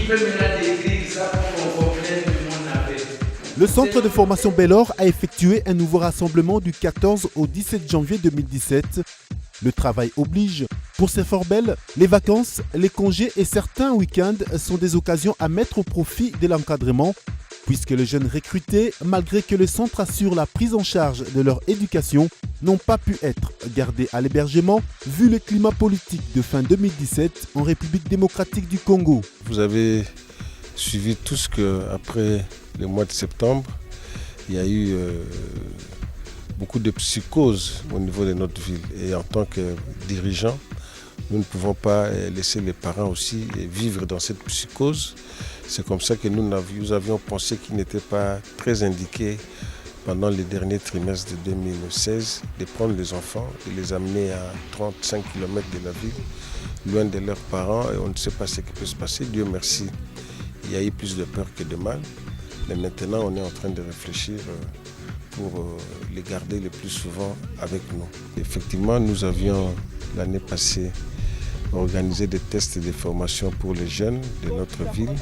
peut maintenant décrire ça pour qu'on comprenne le monde avec. Le centre de formation Bel-Or a effectué un nouveau rassemblement du 14 au 17 janvier 2017. Le travail oblige. Pour ces Forbelles, les vacances, les congés et certains week-ends sont des occasions à mettre au profit de l'encadrement, puisque les jeunes recrutés, malgré que le centre assure la prise en charge de leur éducation, n'ont pas pu être gardés à l'hébergement vu le climat politique de fin 2017 en République démocratique du Congo. Vous avez suivi tout ce qu'après le mois de septembre, il y a eu beaucoup de psychose au niveau de notre ville. Et en tant que dirigeants, nous ne pouvons pas laisser les parents aussi vivre dans cette psychose. C'est comme ça que nous avions pensé qu'il n'était pas très indiqué pendant les derniers trimestres de 2016 de prendre les enfants et les amener à 35 km de la ville, loin de leurs parents, et on ne sait pas ce qui peut se passer. Dieu merci, il y a eu plus de peur que de mal. Mais maintenant, on est en train de réfléchir pour les garder le plus souvent avec nous. Effectivement, nous avions l'année passée organisé des tests de formation pour les jeunes de notre ville.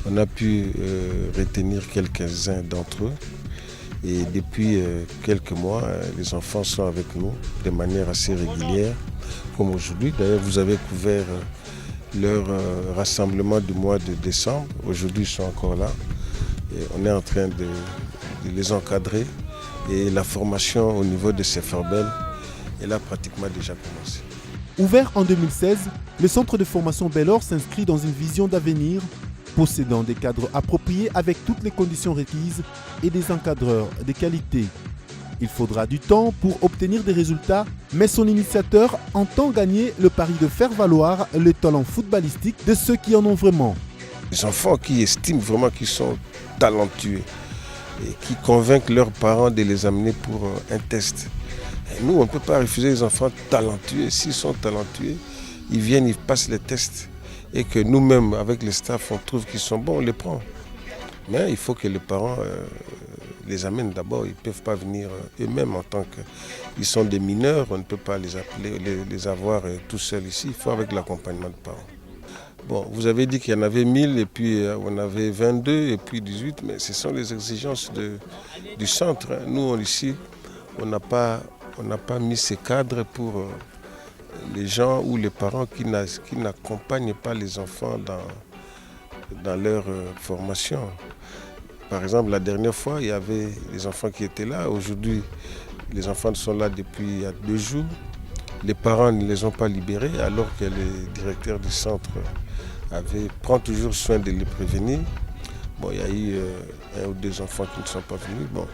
On a pu retenir quelques-uns d'entre eux. Et depuis quelques mois, les enfants sont avec nous de manière assez régulière, comme aujourd'hui. D'ailleurs, vous avez couvert leur rassemblement du mois de décembre. Aujourd'hui, ils sont encore là. Et on est en train de les encadrer. Et la formation au niveau de ces Forbelles, elle a pratiquement déjà commencé. Ouvert en 2016, le centre de formation Bel-Or s'inscrit dans une vision d'avenir, possédant des cadres appropriés avec toutes les conditions requises et des encadreurs de qualité. Il faudra du temps pour obtenir des résultats, mais son initiateur entend gagner le pari de faire valoir le talent footballistique de ceux qui en ont vraiment. Les enfants qui estiment vraiment qu'ils sont talentueux et qui convainquent leurs parents de les amener pour un test. Et nous, on ne peut pas refuser les enfants talentueux. S'ils sont talentueux, ils viennent, ils passent les tests. Et que nous-mêmes, avec le staff, on trouve qu'ils sont bons, on les prend. Mais il faut que les parents les amènent d'abord. Ils ne peuvent pas venir eux-mêmes en tant qu'ils sont des mineurs. On ne peut pas les appeler, les avoir tout seuls ici. Il faut avec l'accompagnement de parents. Bon, vous avez dit qu'il y en avait 1000 et puis on avait 22 et puis 18, mais ce sont les exigences du centre. Nous, ici, on n'a pas mis ces cadres pour les gens ou les parents qui n'accompagnent pas les enfants dans leur formation. Par exemple, la dernière fois, il y avait les enfants qui étaient là. Aujourd'hui, les enfants sont là depuis il y a 2 jours. Les parents ne les ont pas libérés alors que le directeur du centre prend toujours soin de les prévenir. Bon, il y a eu 1 ou 2 enfants qui ne sont pas venus. Bon,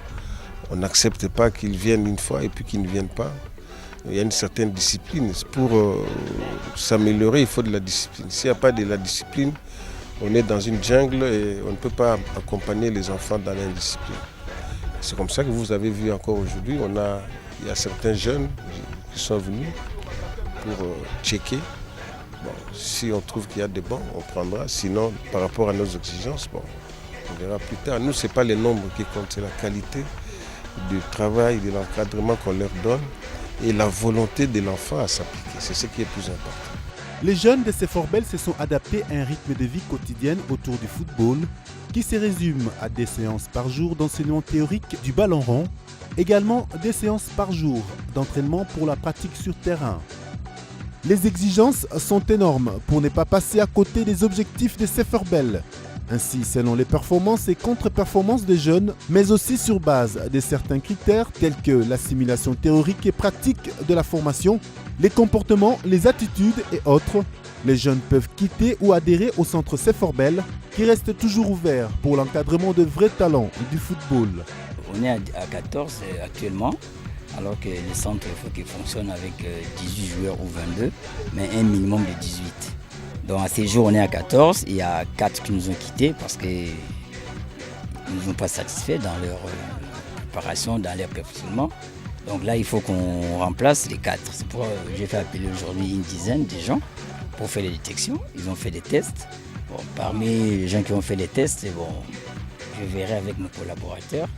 on n'accepte pas qu'ils viennent une fois et puis qu'ils ne viennent pas. Il y a une certaine discipline. Pour s'améliorer, il faut de la discipline. S'il n'y a pas de la discipline, on est dans une jungle et on ne peut pas accompagner les enfants dans l'indiscipline. C'est comme ça que vous avez vu encore aujourd'hui, il y a certains jeunes qui sont venus pour checker. Bon, si on trouve qu'il y a des bons, on prendra. Sinon, par rapport à nos exigences, bon, on verra plus tard. Nous, ce n'est pas les nombres qui comptent, c'est la qualité du travail, de l'encadrement qu'on leur donne et la volonté de l'enfant à s'appliquer. C'est ce qui est plus important. Les jeunes de ces Forbelles se sont adaptés à un rythme de vie quotidienne autour du football qui se résume à des séances par jour d'enseignement théorique du ballon rond, également des séances par jour d'entraînement pour la pratique sur terrain. Les exigences sont énormes pour ne pas passer à côté des objectifs de ces Forbelles. Ainsi, selon les performances et contre-performances des jeunes, mais aussi sur base de certains critères tels que l'assimilation théorique et pratique de la formation, les comportements, les attitudes et autres, les jeunes peuvent quitter ou adhérer au centre Forbelles qui reste toujours ouvert pour l'encadrement de vrais talents du football. On est à 14 actuellement, alors que le centre il faut qu'il fonctionne avec 18 joueurs ou 22, mais un minimum de 18. Donc à ces jours, on est à 14, il y a 4 qui nous ont quittés parce qu'ils ne nous ont pas satisfaits dans leur préparation, dans leur perfectionnement. Donc là, il faut qu'on remplace les 4. C'est pourquoi j'ai fait appeler aujourd'hui une dizaine de gens pour faire les détections. Ils ont fait des tests. Bon, parmi les gens qui ont fait les tests, bon, je verrai avec mes collaborateurs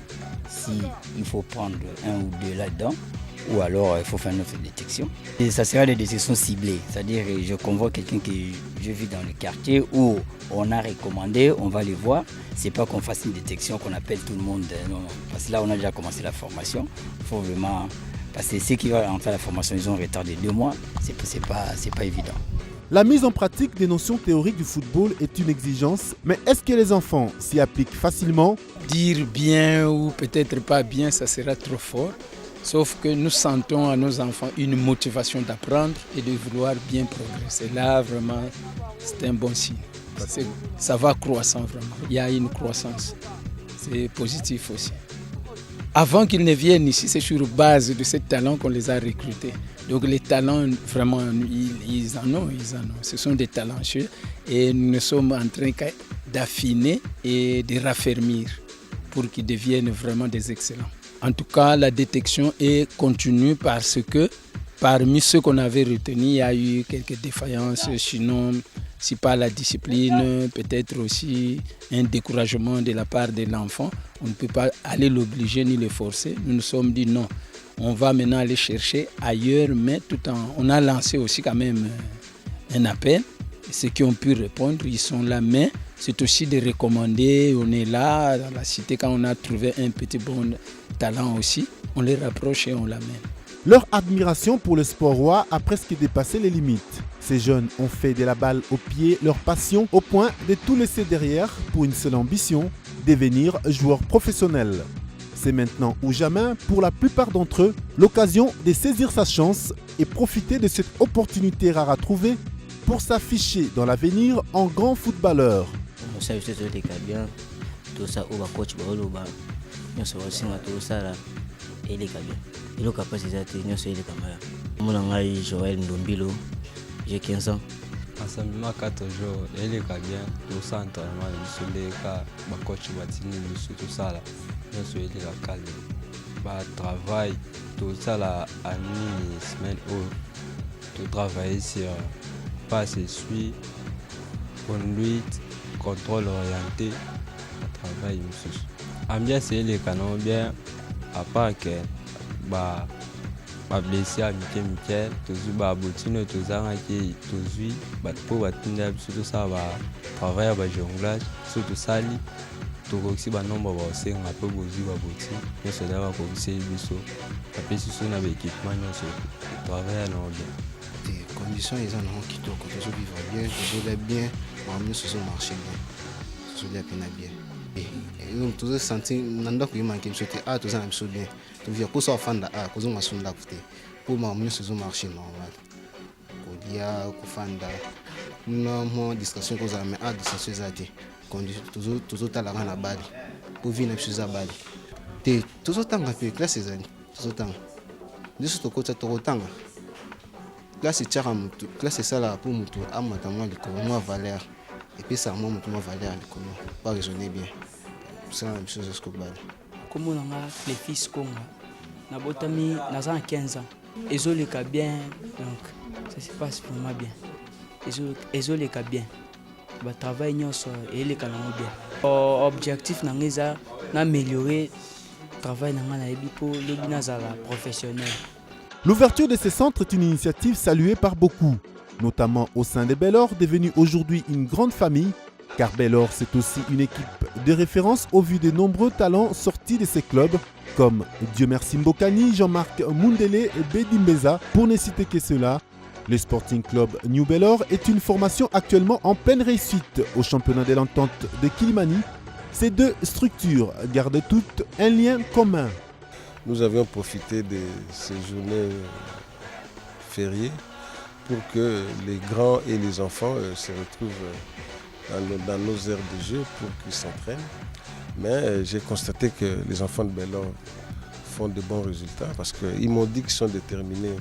s'il faut prendre 1 ou 2 là-dedans ou alors il faut faire une autre détection. Et ça sera des détections ciblées, c'est-à-dire que je convoque quelqu'un que je vis dans le quartier où on a recommandé, on va les voir. C'est pas qu'on fasse une détection, qu'on appelle tout le monde, non, parce que là on a déjà commencé la formation. Il faut vraiment, parce que ceux qui vont entrer à la formation, ils ont un retard de 2 mois, c'est pas évident. La mise en pratique des notions théoriques du football est une exigence, mais est-ce que les enfants s'y appliquent facilement? Dire bien ou peut-être pas bien, ça sera trop fort. Sauf que nous sentons à nos enfants une motivation d'apprendre et de vouloir bien progresser. Là, vraiment, c'est un bon signe. Ça va croissant vraiment. Il y a une croissance. C'est positif aussi. Avant qu'ils ne viennent ici, c'est sur base de ces talents qu'on les a recrutés. Donc les talents, vraiment, ils en ont. Ce sont des talentueux et nous sommes en train d'affiner et de raffermir pour qu'ils deviennent vraiment des excellents. En tout cas, la détection est continue parce que parmi ceux qu'on avait retenus, il y a eu quelques défaillances, sinon, si pas la discipline, peut-être aussi un découragement de la part de l'enfant. On ne peut pas aller l'obliger ni le forcer. Nous nous sommes dit non, on va maintenant aller chercher ailleurs, mais on a lancé aussi quand même un appel. Ceux qui ont pu répondre, ils sont là, mais c'est aussi de recommander. On est là, dans la cité, quand on a trouvé un petit bon talent aussi, on les rapproche et on l'amène. Leur admiration pour le sport roi a presque dépassé les limites. Ces jeunes ont fait de la balle au pied leur passion au point de tout laisser derrière pour une seule ambition, devenir joueurs professionnels. C'est maintenant ou jamais, pour la plupart d'entre eux, l'occasion de saisir sa chance et profiter de cette opportunité rare à trouver pour s'afficher dans l'avenir en grand footballeur. J'ai 15 ans. Ensemble 4 jours, il est bien, tout ça entraînement, le cas, ma coach Batini, tout ça là, nous sommes les calme. Bah travail, tout ça là, à une semaine où tout travailler sur passe et suit, conduite, contrôle orienté, travail monsieur. Ambiance c'est les canons bien, à part que bah blessé à Mikel, toujours bah bottine, toujours arrêté, toujours bah pour battre surtout ça va travailler bah jonglage, surtout ça li, tout aussi bah nombre bah c'est un peu bousillé bah bottine, mais c'est là comme c'est biso, après si on a l'équipement nous c'est travailler à nos bien. Les conditions ils en ont qui toquent, toujours vivre bien, toujours bien, mais ce sont marcher bien, toujours les peine bien. Nous toujours senti nanda ko manquer c'était ah tout ça me bien tout vient ko so fanda ah ko zo masunda kute pour ma mieux saison marché normal ko dia ko fanda non mo discussion ko za mais ah discussion za te condition toujours ta la na bali pour venir sur za bali te toujours tanga pe classe za toujours tanga juste to ko ta to tanga classe tchara mutu classe ça là pour mutu amata moi ko moi valeur et puis ça moi mutu moi valeur ko pas raisonner bien. C'est la même chose que le Comme on a les fils Konga, na botami na 15 ans. Ils ont les cas bien, donc ça se passe vraiment bien. Ils ont les cas bien. Bah travail nous et les cas bien. Objectif na améliorer travail na pour les binazala professionnels. L'ouverture de ces centres est une initiative saluée par beaucoup, notamment au sein des Bellor, devenue aujourd'hui une grande famille. Car Bellor, c'est aussi une équipe de référence au vu des nombreux talents sortis de ces clubs, comme Dieu merci Mbokani, Jean-Marc Mundele et Bedimbeza, pour ne citer que cela. Le Sporting Club New Bellor est une formation actuellement en pleine réussite au championnat de l'entente de Kilimani. Ces deux structures gardent toutes un lien commun. Nous avions profité de ces journées fériées pour que les grands et les enfants se retrouvent dans nos aires de jeu pour qu'ils s'entraînent. Mais j'ai constaté que les enfants de Bellor font de bons résultats parce qu'ils m'ont dit qu'ils sont déterminés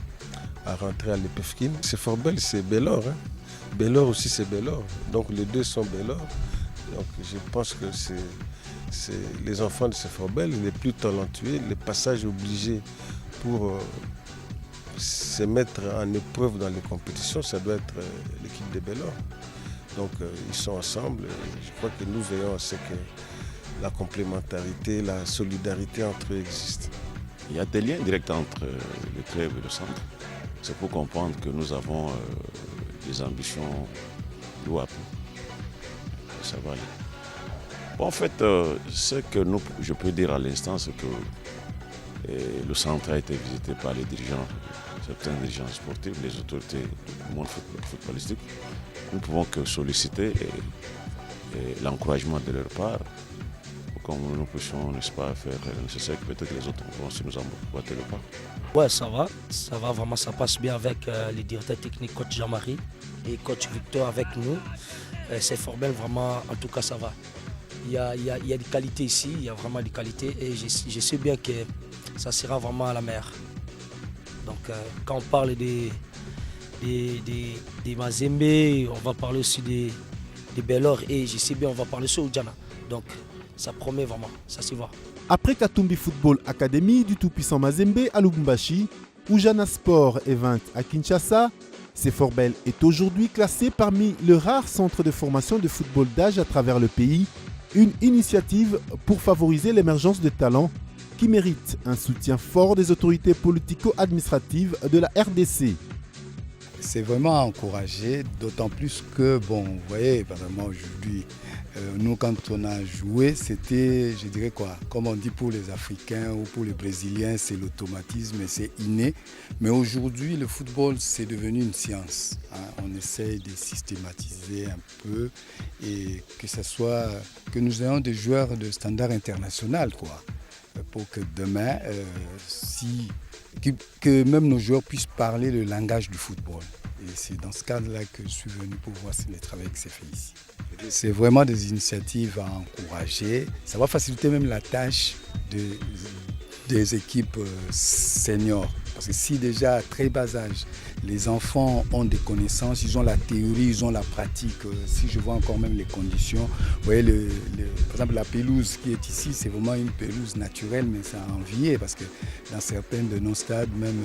à rentrer à l'EPFKIM. C'est Forbel, c'est Bellor. Bellor aussi, c'est Bellor. Donc les deux sont Bellor. Donc je pense que c'est les enfants de ces Forbel les plus talentueux. Le passage obligé pour se mettre en épreuve dans les compétitions, ça doit être l'équipe de Bellor. Donc ils sont ensemble. Je crois que nous veillons à ce que la complémentarité, la solidarité entre eux existe. Il y a des liens directs entre le club et le centre. C'est pour comprendre que nous avons des ambitions louables. Ça va aller. Bon, en fait, ce que je peux dire à l'instant, c'est que le centre a été visité par les dirigeants, certains dirigeants sportifs, les autorités du monde footballistique. Nous ne pouvons que solliciter l'encouragement de leur part pour que nous puissions, n'est-ce pas, faire le nécessaire, que peut-être les autres vont aussi nous emboîter le pas. Ouais, ça va vraiment, ça passe bien avec les directeurs techniques, coach Jean-Marie et coach Victor avec nous. C'est formel, vraiment, en tout cas ça va. Il y a des qualités ici, il y a vraiment des qualités et je sais bien que ça sera vraiment à la mer. Donc quand on parle des Mazembe, on va parler aussi des Bellor et je sais bien on va parler sur Oudjana. Donc ça promet vraiment, ça s'y va. Après Katumbi Football Academy du tout-puissant Mazembe à Lubumbashi, Oudjana Sport Event à Kinshasa, C4Bell est aujourd'hui classé parmi les rares centres de formation de football d'âge à travers le pays, une initiative pour favoriser l'émergence de talents qui méritent un soutien fort des autorités politico-administratives de la RDC. C'est vraiment encouragé, d'autant plus que, bon, vous voyez, vraiment aujourd'hui, nous quand on a joué, c'était, je dirais quoi, comme on dit pour les Africains ou pour les Brésiliens, c'est l'automatisme et c'est inné. Mais aujourd'hui, le football, c'est devenu une science. Hein. On essaye de systématiser un peu et que nous ayons des joueurs de standard international, quoi, pour que demain, que même nos joueurs puissent parler le langage du football. Et c'est dans ce cadre-là que je suis venu pour voir si le travail qui s'est fait ici. C'est vraiment des initiatives à encourager. Ça va faciliter même la tâche des équipes seniors. Parce que si déjà à très bas âge, les enfants ont des connaissances, ils ont la théorie, ils ont la pratique. Si je vois encore même les conditions, vous voyez, par exemple la pelouse qui est ici, c'est vraiment une pelouse naturelle, mais c'est à envier parce que dans certains de nos stades, même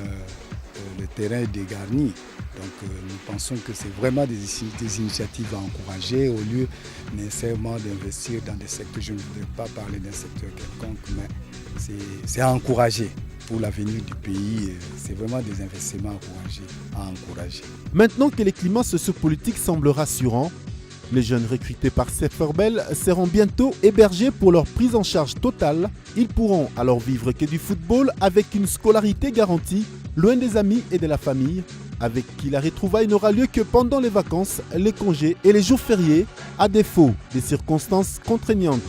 le terrain est dégarni. Donc nous pensons que c'est vraiment des initiatives à encourager au lieu nécessairement d'investir dans des secteurs. Je ne voudrais pas parler d'un secteur quelconque, mais c'est à encourager. Pour l'avenir du pays, c'est vraiment des investissements à encourager. Maintenant que les climats sociopolitiques semblent rassurants, les jeunes recrutés par C4Bell seront bientôt hébergés pour leur prise en charge totale. Ils pourront alors vivre que du football avec une scolarité garantie, loin des amis et de la famille, avec qui la retrouvaille n'aura lieu que pendant les vacances, les congés et les jours fériés, à défaut des circonstances contraignantes.